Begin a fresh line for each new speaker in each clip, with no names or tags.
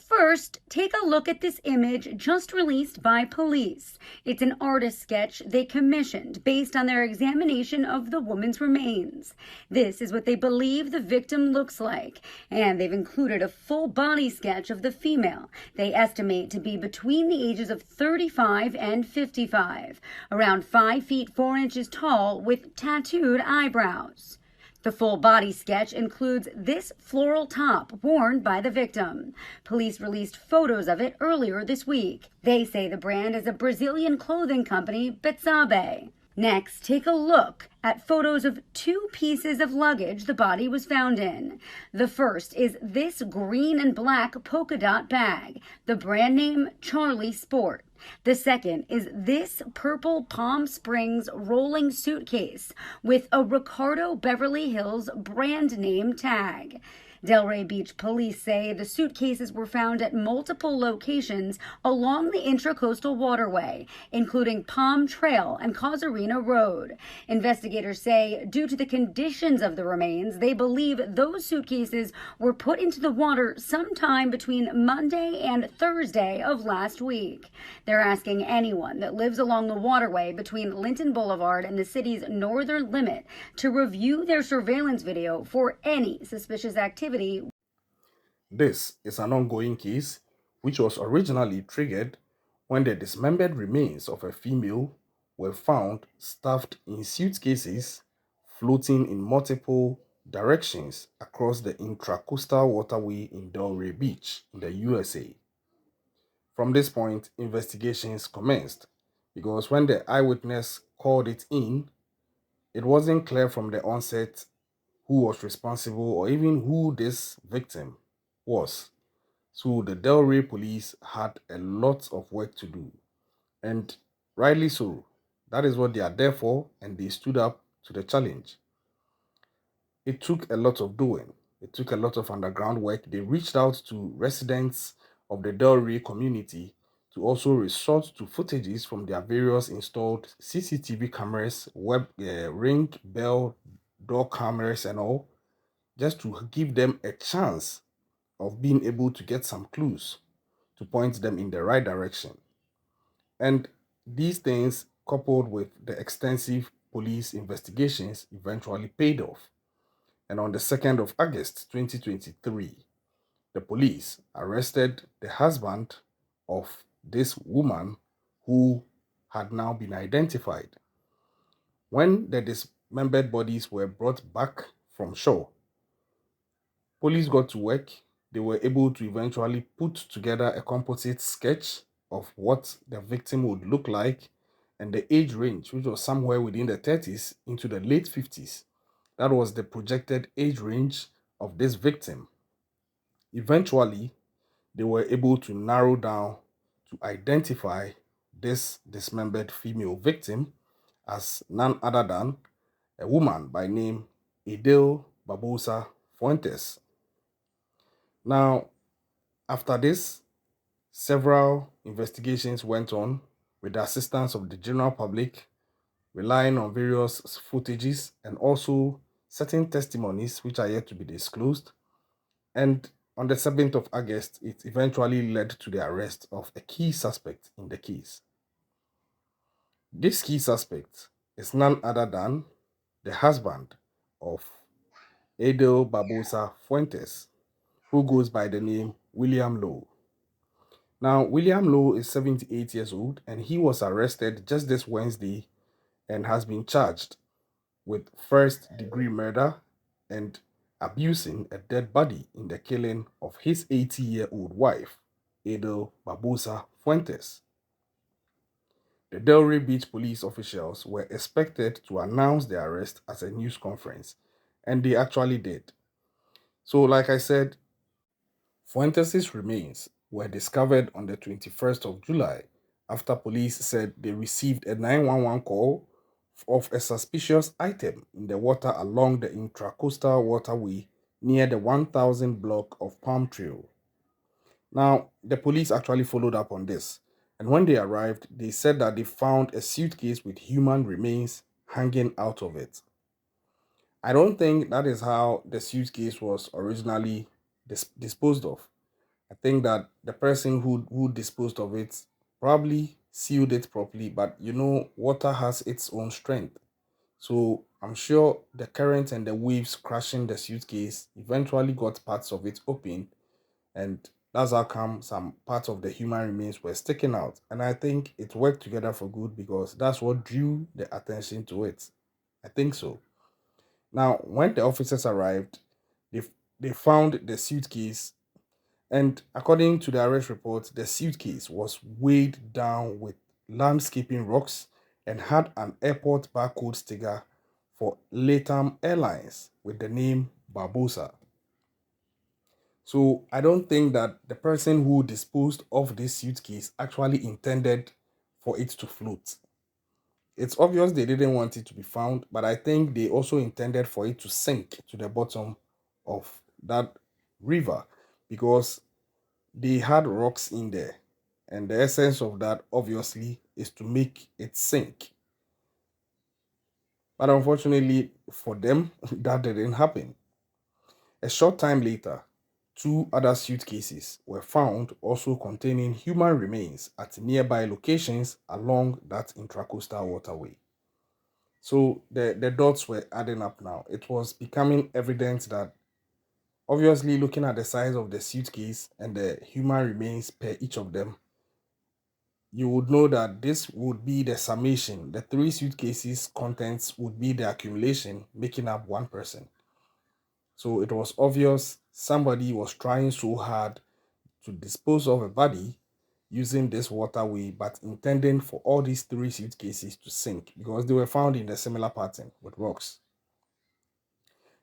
First, take a look at this image just released by police. It's an artist sketch they commissioned based on their examination of the woman's remains. This is what they believe the victim looks like, and they've included a full body sketch of the female they estimate to be between the ages of 35 and 55, around 5 feet 4 inches tall with tattooed eyebrows. The full body sketch includes this floral top worn by the victim. Police released photos of it earlier this week. They say the brand is a Brazilian clothing company, Betsabe. Next, take a look at photos of 2 pieces of luggage the body was found in. The first is this green and black polka dot bag, the brand name Charlie Sport. The second is this purple Palm Springs rolling suitcase with a Ricardo Beverly Hills brand name tag. Delray Beach police say the suitcases were found at multiple locations along the Intracoastal Waterway, including Palm Trail and Casuarina Road. Investigators say due to the conditions of the remains, they believe those suitcases were put into the water sometime between Monday and Thursday of last week. They're asking anyone that lives along the waterway between Linton Boulevard and the city's northern limit to review their surveillance video for any suspicious activity.
This is an ongoing case which was originally triggered when the dismembered remains of a female were found stuffed in suitcases floating in multiple directions across the Intracoastal Waterway in Delray Beach in the USA. From this point, investigations commenced because when the eyewitness called it in, it wasn't clear from the onset who was responsible or even who this victim was. So the Delray police had a lot of work to do, and rightly so. That is what they are there for, and they stood up to the challenge. It took a lot of doing. It took a lot of underground work. They reached out to residents of the Delray community to also resort to footages from their various installed CCTV cameras, ring, bell, door cameras, and all, just to give them a chance of being able to get some clues to point them in the right direction. And these things, coupled with the extensive police investigations, eventually paid off. And on the 2nd of August 2023, the police arrested the husband of this woman who had now been identified. When the dismembered bodies were brought back from shore, police got to work. They were able to eventually put together a composite sketch of what the victim would look like and the age range, which was somewhere within the 30s into the late 50s. That was the projected age range of this victim. Eventually, they were able to narrow down to identify this dismembered female victim as none other than a woman by name Adyil Barbosa Fontes. Now, after this, several investigations went on with the assistance of the general public, relying on various footages and also certain testimonies which are yet to be disclosed. And on the 7th of August, it eventually led to the arrest of a key suspect in the case. This key suspect is none other than the husband of Adyil Barbosa Fontes, who goes by the name William Lowe. Now, William Lowe is 78 years old and he was arrested just this Wednesday and has been charged with first-degree murder and abusing a dead body in the killing of his 80-year-old wife, Adyil Barbosa Fontes. The Delray Beach police officials were expected to announce the arrest at a news conference, and they actually did. So, like I said, Fuentes' remains were discovered on the 21st of July after police said they received a 911 call of a suspicious item in the water along the Intracoastal Waterway near the 1000 block of Palm Trail. Now, the police actually followed up on this, and when they arrived, they said that they found a suitcase with human remains hanging out of it. I don't think that is how the suitcase was originally disposed of. I think that the person who disposed of it probably sealed it properly, but water has its own strength. So I'm sure the current and the waves crashing the suitcase eventually got parts of it open, and that's how come some parts of the human remains were sticking out. And I think it worked together for good because that's what drew the attention to it. I think so. Now, when the officers arrived, they, they found the suitcase, and according to the arrest report, the suitcase was weighed down with landscaping rocks and had an airport barcode sticker for Latam Airlines with the name Barbosa. So I don't think that the person who disposed of this suitcase actually intended for it to float. It's obvious they didn't want it to be found, but I think they also intended for it to sink to the bottom of that river because they had rocks in there. And the essence of that, obviously, is to make it sink. But unfortunately for them, that didn't happen. A short time later, two other suitcases were found also containing human remains at nearby locations along that intracoastal waterway. So the dots were adding up now. It was becoming evident that, obviously, looking at the size of the suitcase and the human remains per each of them, you would know that this would be the summation. The three suitcases' contents would be the accumulation, making up one person. So it was obvious somebody was trying so hard to dispose of a body using this waterway, but intending for all these three suitcases to sink because they were found in a similar pattern with rocks.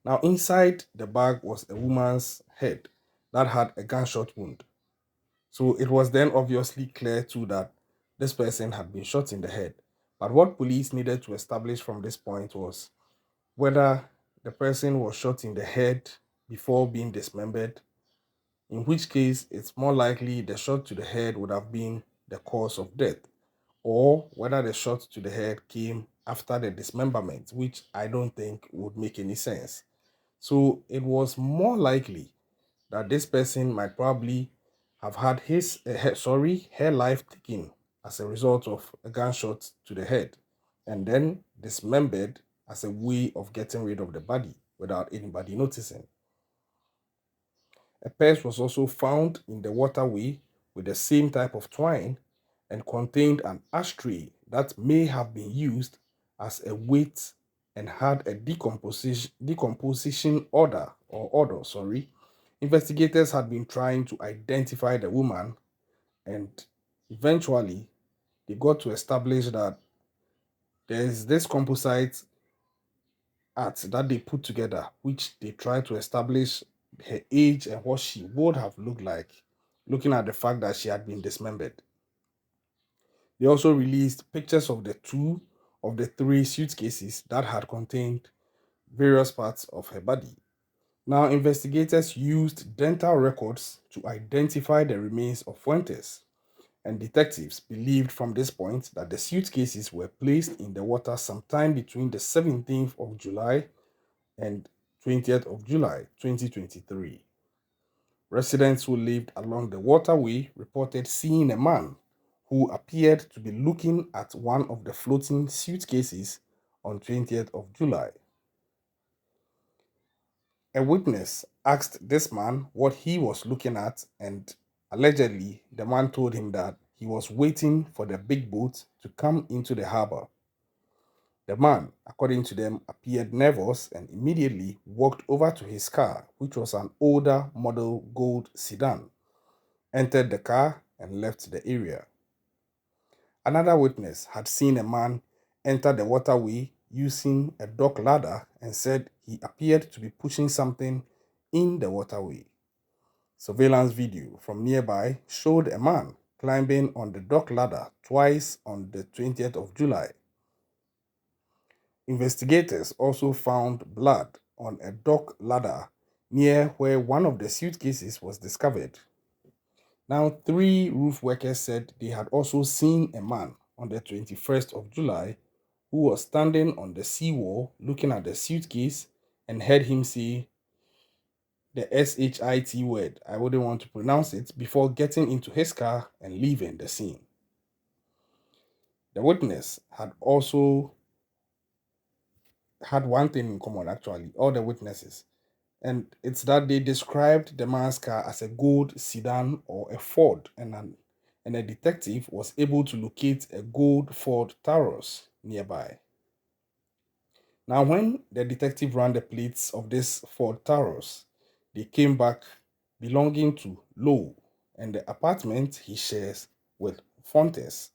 Now, inside the bag was a woman's head that had a gunshot wound. So it was then obviously clear too that this person had been shot in the head. But what police needed to establish from this point was whether the person was shot in the head before being dismembered, in which case it's more likely the shot to the head would have been the cause of death, or whether the shot to the head came after the dismemberment, which I don't think would make any sense. So it was more likely that this person might probably have had her life taken as a result of a gunshot to the head and then dismembered as a way of getting rid of the body without anybody noticing. A purse was also found in the waterway with the same type of twine and contained an ashtray that may have been used as a weight and had a decomposition order. Sorry. Investigators had been trying to identify the woman, and eventually they got to establish that there is this composite art that they put together, which they try to establish her age and what she would have looked like, looking at the fact that she had been dismembered. They also released pictures of the two of the three suitcases that had contained various parts of her body. Now, investigators used dental records to identify the remains of Fuentes, and detectives believed from this point that the suitcases were placed in the water sometime between the 17th of July and 20th of July 2023. Residents who lived along the waterway reported seeing a man who appeared to be looking at one of the floating suitcases on 20th of July. A witness asked this man what he was looking at, and allegedly, the man told him that he was waiting for the big boat to come into the harbor. The man, according to them, appeared nervous and immediately walked over to his car, which was an older model gold sedan, entered the car, and left the area. Another witness had seen a man enter the waterway using a dock ladder and said he appeared to be pushing something in the waterway. Surveillance video from nearby showed a man climbing on the dock ladder twice on the 20th of July. Investigators also found blood on a dock ladder near where one of the suitcases was discovered. Now, three roof workers said they had also seen a man on the 21st of July who was standing on the seawall looking at the suitcase and heard him say, the SHIT word, I wouldn't want to pronounce it, before getting into his car and leaving the scene. The witness had also had one thing in common, actually, all the witnesses, and it's that they described the man's car as a gold sedan or a Ford, and a detective was able to locate a gold Ford Taurus nearby. Now, when the detective ran the plates of this Ford Taurus, they came back belonging to Lowe and the apartment he shares with Fontes.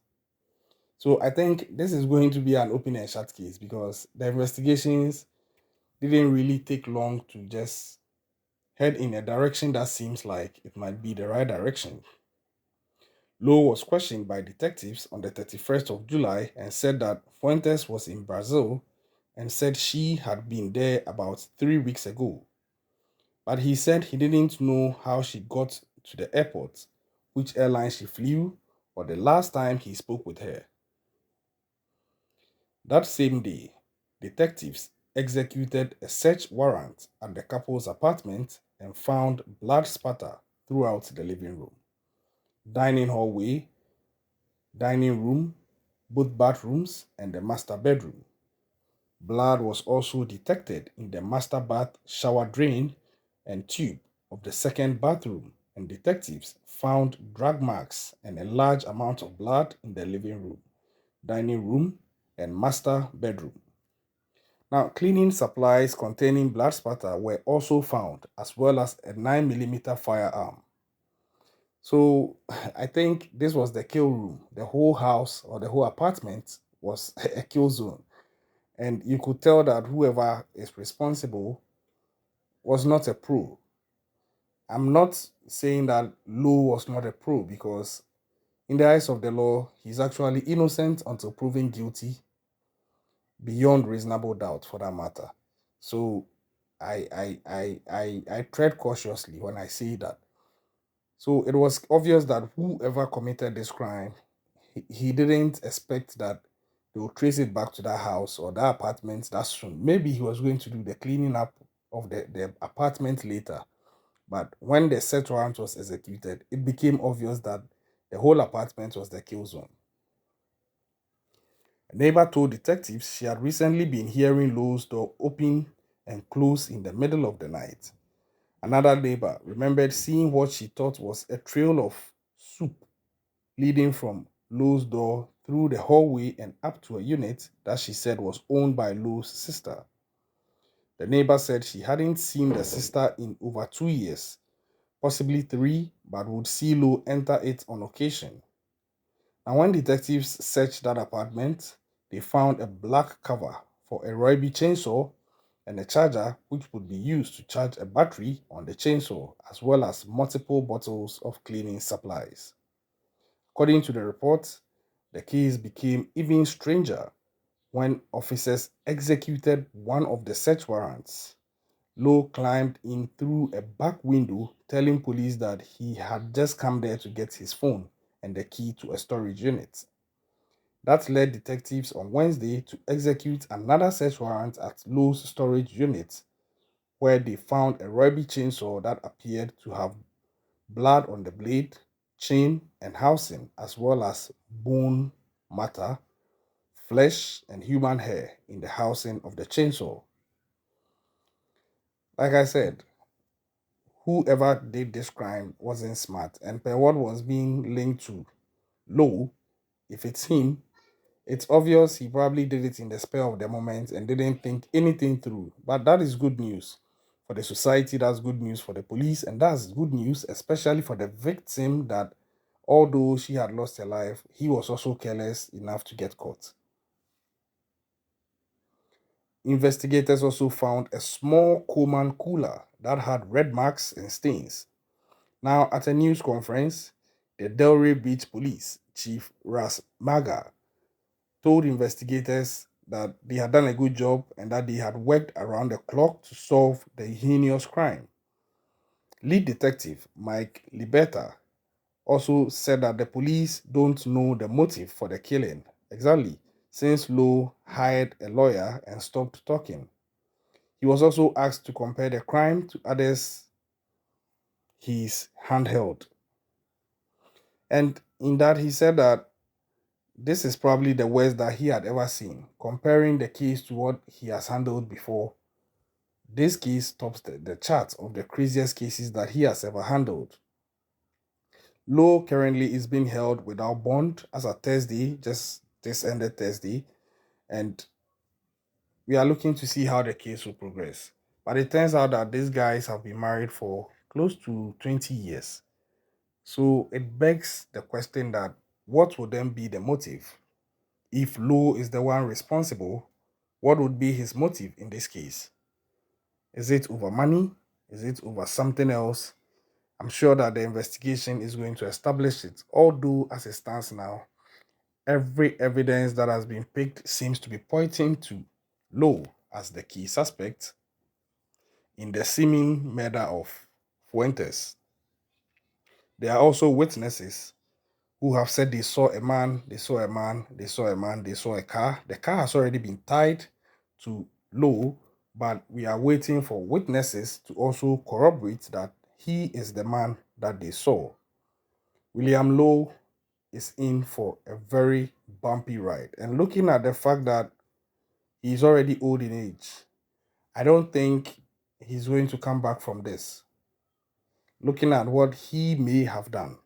So I think this is going to be an open and shut case because the investigations didn't really take long to just head in a direction that seems like it might be the right direction. Lowe was questioned by detectives on the 31st of July and said that Fuentes was in Brazil and said she had been there about 3 weeks ago. But he said he didn't know how she got to the airport, which airline she flew, or the last time he spoke with her. That same day, detectives executed a search warrant at the couple's apartment and found blood spatter throughout the living room, dining hallway, dining room, both bathrooms, and the master bedroom. Blood was also detected in the master bath shower drain and tube of the second bathroom, and detectives found drag marks and a large amount of blood in the living room, dining room, and master bedroom. Now, cleaning supplies containing blood spatter were also found, as well as a 9mm firearm. So, I think this was the kill room. The whole house or the whole apartment was a kill zone. And you could tell that whoever is responsible was not a pro. I'm not saying that Lowe was not a pro because, in the eyes of the law, he's actually innocent until proven guilty beyond reasonable doubt, for that matter. So I tread cautiously when I say that. So it was obvious that whoever committed this crime, he didn't expect that they would trace it back to that house or that apartment that soon. Maybe he was going to do the cleaning up of the apartment later. But when the search warrant was executed, it became obvious that the whole apartment was the kill zone. A neighbor told detectives she had recently been hearing Lowe's door open and close in the middle of the night. Another neighbor remembered seeing what she thought was a trail of soup leading from Lowe's door through the hallway and up to a unit that she said was owned by Lowe's sister. The neighbor said she hadn't seen the sister in over 2 years, possibly three, but would see Lowe enter it on occasion. And when detectives searched that apartment, they found a black cover for a Roybe chainsaw and a charger which would be used to charge a battery on the chainsaw, as well as multiple bottles of cleaning supplies. According to the report, the case became even stranger when officers executed one of the search warrants. Lowe climbed in through a back window, telling police that he had just come there to get his phone and the key to a storage unit. That led detectives on Wednesday to execute another search warrant at Lowe's storage unit, where they found a Roybe chainsaw that appeared to have blood on the blade, chain, and housing, as well as bone matter, flesh, and human hair in the housing of the chainsaw. Like I said, whoever did this crime wasn't smart, and per what was being linked to Lowe, if it's him, it's obvious he probably did it in the spur of the moment and didn't think anything through. But that is good news for the society, that's good news for the police, and that's good news, especially for the victim, that although she had lost her life, he was also careless enough to get caught. Investigators also found a small Coleman cooler that had red marks and stains. Now, at a news conference, the Delray Beach Police Chief Ras Maga told investigators that they had done a good job and that they had worked around the clock to solve the heinous crime. Lead detective Mike Liberta also said that the police don't know the motive for the killing exactly, since Lowe hired a lawyer and stopped talking. He was also asked to compare the crime to others his handheld. And in that, he said that this is probably the worst that he had ever seen. Comparing the case to what he has handled before, this case tops the chart of the craziest cases that he has ever handled. Lowe currently is being held without bond as of Thursday, just this ended Thursday, and we are looking to see how the case will progress. But it turns out that these guys have been married for close to 20 years. So it begs the question that what would then be the motive? If Lowe is the one responsible, what would be his motive in this case? Is it over money? Is it over something else? I'm sure that the investigation is going to establish it. Although, as it stands now, every evidence that has been picked seems to be pointing to Lowe as the key suspect in the seeming murder of Fuentes. There are also witnesses who have said they saw a man, they saw a man, they saw a man, they saw a car. The car has already been tied to Lowe, but we are waiting for witnesses to also corroborate that he is the man that they saw. William Lowe is in for a very bumpy ride. And looking at the fact that he's already old in age, I don't think he's going to come back from this. Looking at what he may have done,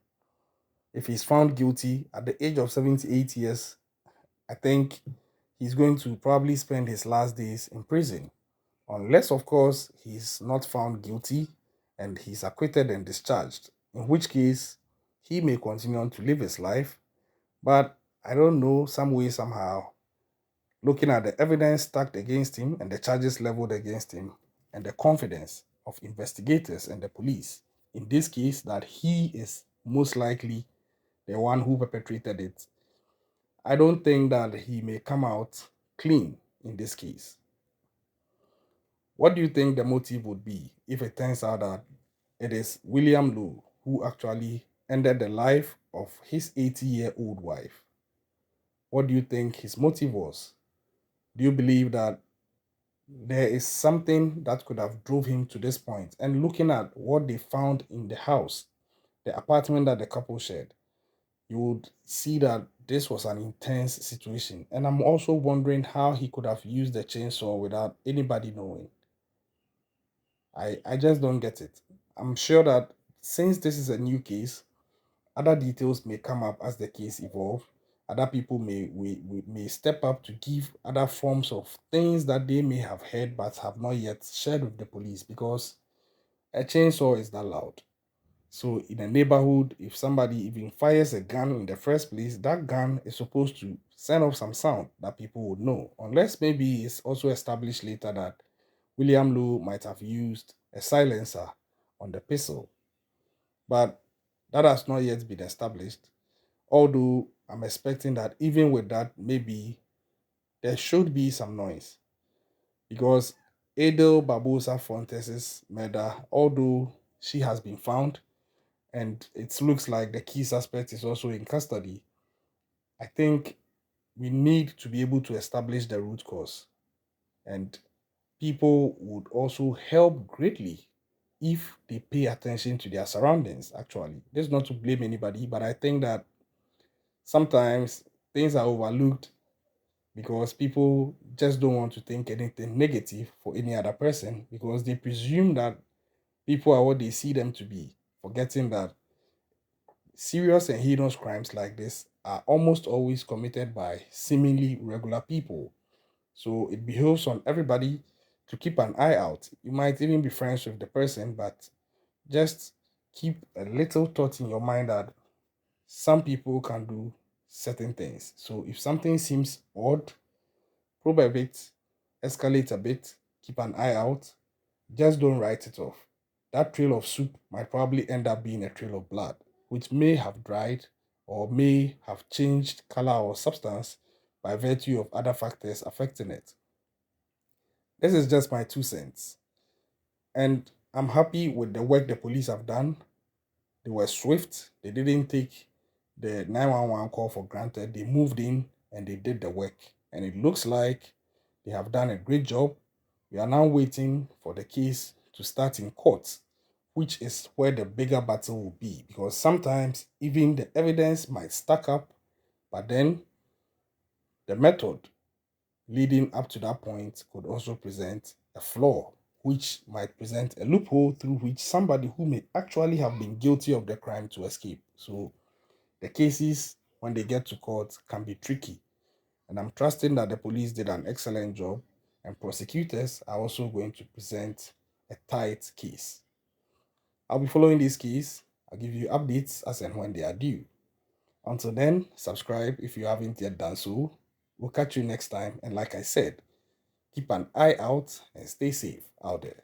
if he's found guilty at the age of 78 years, I think he's going to probably spend his last days in prison. Unless, of course, he's not found guilty and he's acquitted and discharged, in which case he may continue on to live his life. But I don't know, some way, somehow, looking at the evidence stacked against him and the charges leveled against him and the confidence of investigators and the police, in this case, that he is most likely the one who perpetrated it, I don't think that he may come out clean in this case. What do you think the motive would be if it turns out that it is William Lowe who actually ended the life of his 80-year-old wife? What do you think his motive was? Do you believe that there is something that could have drove him to this point? And looking at what they found in the house, the apartment that the couple shared, you would see that this was an intense situation. And I'm also wondering how he could have used the chainsaw without anybody knowing. I just don't get it. I'm sure that since this is a new case, other details may come up as the case evolves. Other people may step up to give other forms of things that they may have heard but have not yet shared with the police, because a chainsaw is that loud. So in a neighborhood, if somebody even fires a gun in the first place, that gun is supposed to send off some sound that people would know. Unless maybe it's also established later that William Lowe might have used a silencer on the pistol. But that has not yet been established. Although I'm expecting that even with that, maybe there should be some noise. Because Adyil Barbosa Fontes' murder, although she has been found, and it looks like the key suspect is also in custody, I think we need to be able to establish the root cause. And people would also help greatly if they pay attention to their surroundings, actually. This is not to blame anybody, but I think that sometimes things are overlooked because people just don't want to think anything negative for any other person because they presume that people are what they see them to be, forgetting that serious and heinous crimes like this are almost always committed by seemingly regular people. So it behoves on everybody to keep an eye out. You might even be friends with the person, but just keep a little thought in your mind that some people can do certain things. So if something seems odd, probe a bit, escalate a bit, keep an eye out, just don't write it off. That trail of soup might probably end up being a trail of blood, which may have dried or may have changed color or substance by virtue of other factors affecting it. This is just my 2 cents. And I'm happy with the work the police have done. They were swift. They didn't take the 911 call for granted. They moved in and they did the work. And it looks like they have done a great job. We are now waiting for the case to start in court which is where the bigger battle will be, because sometimes even the evidence might stack up, but then the method leading up to that point could also present a flaw, which might present a loophole through which somebody who may actually have been guilty of the crime to escape. So the cases, when they get to court, can be tricky. And I'm trusting that the police did an excellent job, and prosecutors are also going to present a tight case. I'll be following this case. I'll give you updates as and when they are due. Until then, subscribe if you haven't yet done so. We'll catch you next time. And like I said, keep an eye out and stay safe out there.